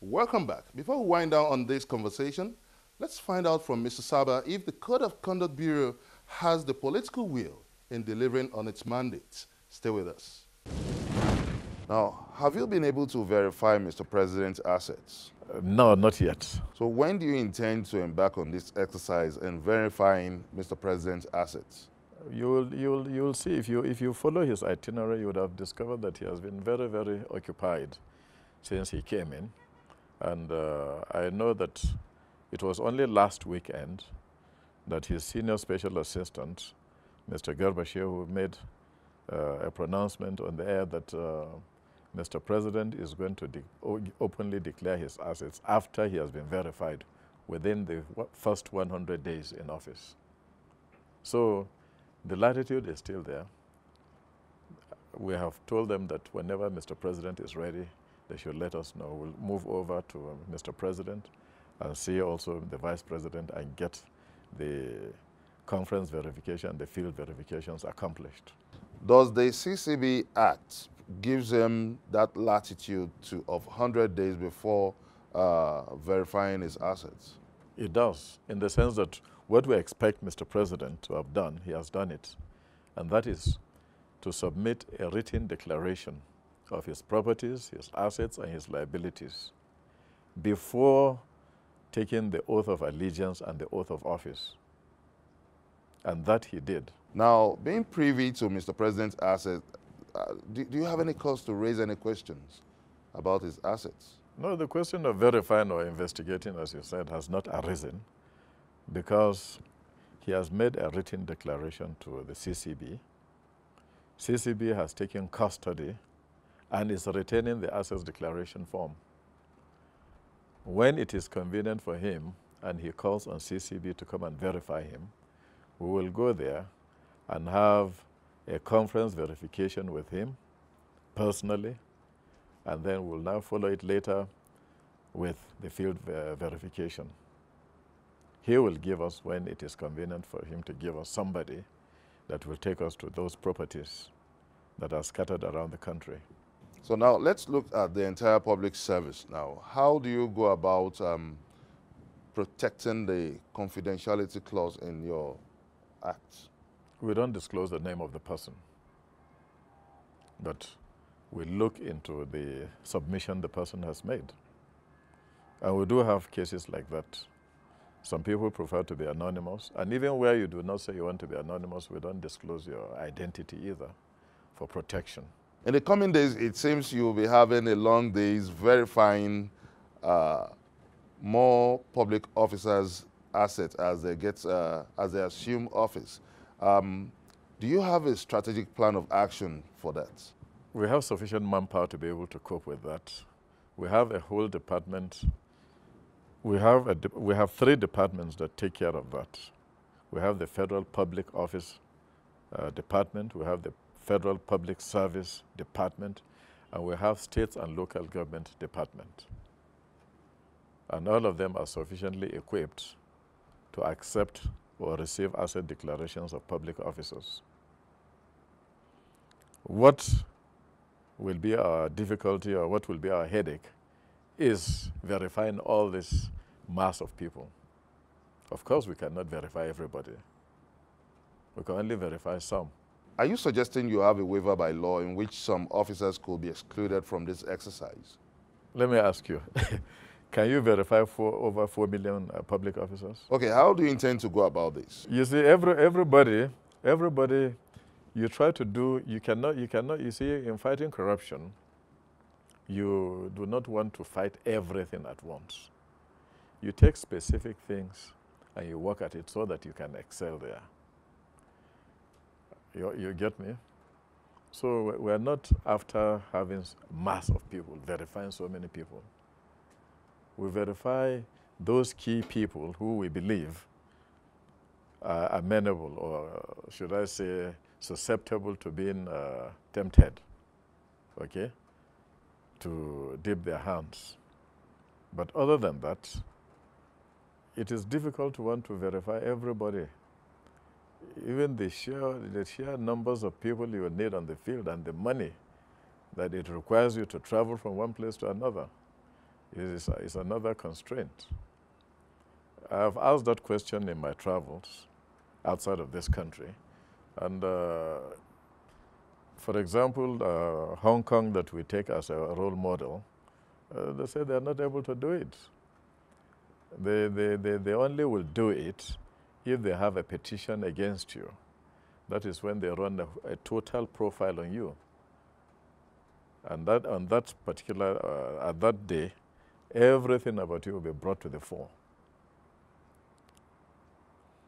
Welcome back. Before we wind down on this conversation, let's find out from Mr. Saba if the Code of Conduct Bureau has the political will in delivering on its mandate. Stay with us. Now, have you been able to verify Mr. President's assets? No, not yet. So when do you intend to embark on this exercise in verifying Mr. President's assets? You'll see if you follow his itinerary, you would have discovered that he has been very, very occupied since he came in. And I know that it was only last weekend that his senior special assistant, Mr. Garbashir, who made a pronouncement on the air that Mr. President is going to openly declare his assets after he has been verified within the first 100 days in office. So the latitude is still there. We have told them that whenever Mr. President is ready, they should let us know. We'll move over to Mr. President and see also the Vice President and get the conference verification, the field verifications accomplished. Does the CCB Act gives him that latitude of 100 days before verifying his assets? It does, in the sense that what we expect Mr. President to have done, he has done it. And that is to submit a written declaration of his properties, his assets, and his liabilities before taking the oath of allegiance and the oath of office. And that he did. Now, being privy to Mr. President's assets, do you have any cause to raise any questions about his assets? No, the question of verifying or investigating, as you said, has not arisen because he has made a written declaration to the CCB. CCB has taken custody and is retaining the assets declaration form. When it is convenient for him and he calls on CCB to come and verify him, we will go there and have a conference verification with him personally, and then we'll now follow it later with the field verification. He will give us, when it is convenient for him to give us somebody that will take us to those properties that are scattered around the country. So now let's look at the entire public service now. How do you go about protecting the confidentiality clause in your act? We don't disclose the name of the person, but we look into the submission the person has made. And we do have cases like that. Some people prefer to be anonymous, and even where you do not say you want to be anonymous, we don't disclose your identity either for protection. In the coming days, it seems you'll be having a long days verifying more public officers' assets as they assume office. Do you have a strategic plan of action for that? We have sufficient manpower to be able to cope with that. We have a whole department. We have 3 departments that take care of that. We have the Federal Public Office Department, we have the Federal Public Service Department, and we have States and Local Government Department. And all of them are sufficiently equipped to accept or receive asset declarations of public officers. What will be our difficulty or what will be our headache is verifying all this mass of people. Of course, we cannot verify everybody. We can only verify some. Are you suggesting you have a waiver by law in which some officers could be excluded from this exercise? Let me ask you, can you verify over 4 million public officers? Okay, how do you intend to go about this? You see, everybody, you try to do, you cannot, you see, in fighting corruption, you do not want to fight everything at once. You take specific things and you work at it so that you can excel there. You get me? So we're not after having mass of people, verifying so many people. We verify those key people who we believe are amenable, or should I say, susceptible to being tempted, okay, to dip their hands. But other than that, it is difficult to want to verify everybody. Even the sheer numbers of people you will need on the field and the money that it requires you to travel from one place to another. is another constraint. I've asked that question in my travels outside of this country. And for example, Hong Kong that we take as a role model, they say they're not able to do it. They only will do it if they have a petition against you. That is when they run a total profile on you. And that on that particular, at that day, everything about you will be brought to the fore.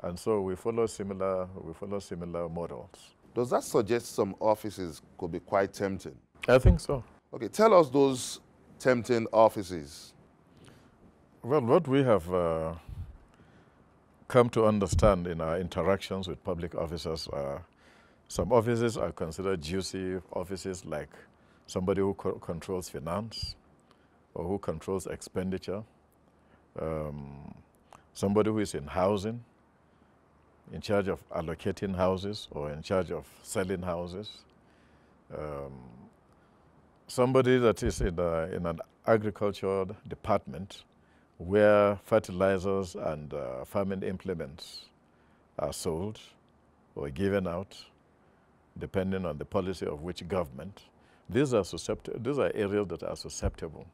And so we follow similar models. Does that suggest some offices could be quite tempting? I think so. Okay, tell us those tempting offices. Well, what we have come to understand in our interactions with public officers, some offices are considered juicy offices, like somebody who controls finance or who controls expenditure, somebody who is in housing, in charge of allocating houses or in charge of selling houses, somebody that is in an agriculture department where fertilizers and farming implements are sold or given out, depending on the policy of which government. These are areas that are susceptible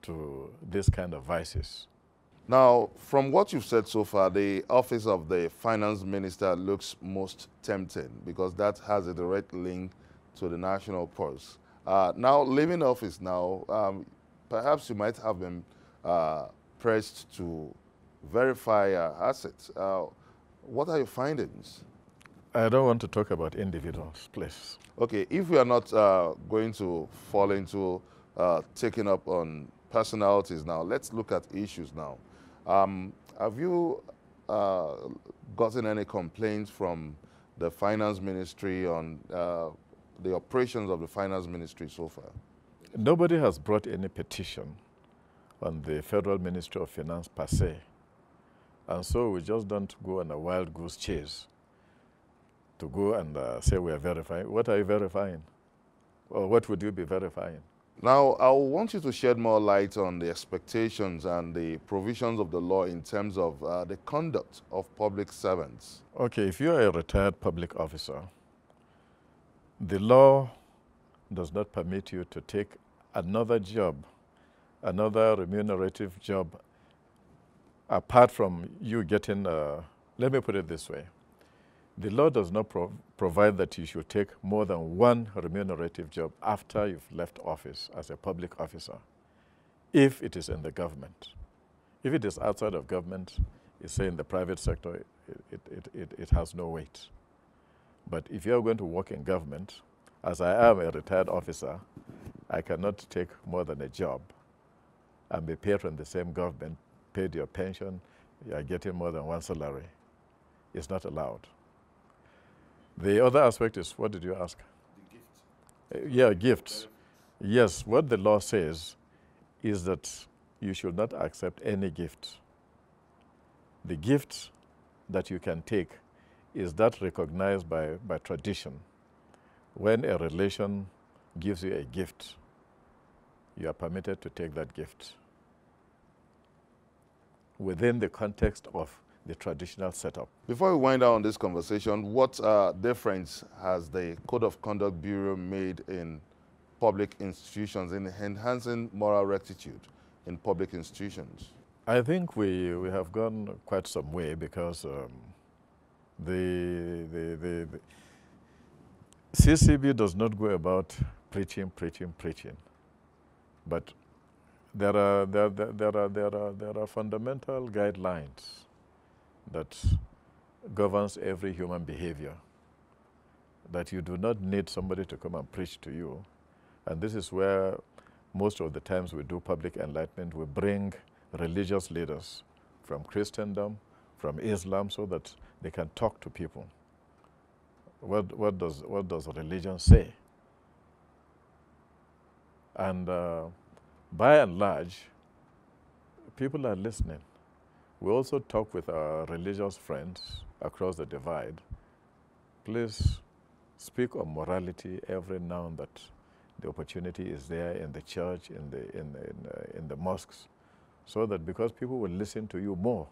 to this kind of vices. Now, from what you've said so far, the office of the finance minister looks most tempting because that has a direct link to the national purse. Now, leaving office now, perhaps you might have been pressed to verify assets. What are your findings? I don't want to talk about individuals, please. Okay, if we are not going to fall into taking up on personalities now, let's look at issues now. Have you gotten any complaints from the finance ministry on the operations of the finance ministry so far? Nobody has brought any petition on the Federal Ministry of Finance per se. And so we just don't go on a wild goose chase to go and say we are verifying. What are you verifying? Or what would you be verifying? Now, I want you to shed more light on the expectations and the provisions of the law in terms of the conduct of public servants. Okay, if you are a retired public officer, the law does not permit you to take another job, another remunerative job, apart from you getting, let me put it this way. The law does not provide that you should take more than one remunerative job after you've left office as a public officer, if it is in the government. If it is outside of government, say in the private sector, it has no weight. But if you're going to work in government, as I am a retired officer, I cannot take more than a job and be paid from the same government, paid your pension, you are getting more than one salary. It's not allowed. The other aspect is, what did you ask? The gift. Yeah, gifts. Yes, what the law says is that you should not accept any gift. The gift that you can take is that recognized by tradition. When a relation gives you a gift, you are permitted to take that gift within the context of the traditional setup. Before we wind down this conversation, what difference has the Code of Conduct Bureau made in public institutions, in enhancing moral rectitude in public institutions? I think we have gone quite some way because the CCB does not go about preaching, but there are fundamental guidelines that governs every human behavior, that you do not need somebody to come and preach to you. And this is where most of the times we do public enlightenment, we bring religious leaders from Christendom, from Islam, so that they can talk to people. What does religion say? And by and large, people are listening. We also talk with our religious friends across the divide. Please speak on morality every now and then. the opportunity is there in the church, in the mosques, so that because people will listen to you more.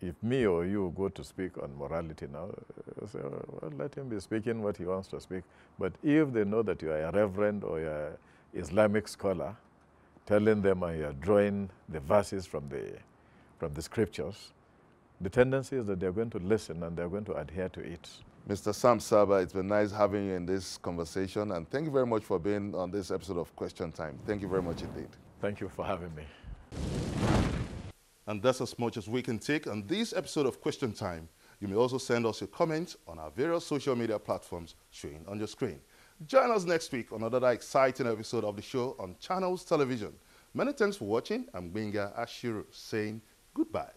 If me or you go to speak on morality now, say, well, let him be speaking what he wants to speak. But if they know that you are a reverend or you are an Islamic scholar, telling them and you are drawing the verses from the scriptures, the tendency is that they're going to listen and they're going to adhere to it. Mr. Sam Saba, it's been nice having you in this conversation, and thank you very much for being on this episode of Question Time. Thank you very much indeed. Thank you for having me. And that's as much as we can take on this episode of Question Time. You may also send us your comments on our various social media platforms showing on your screen. Join us next week on another exciting episode of the show on Channels Television. Many thanks for watching. I'm Benga Ashiru saying goodbye.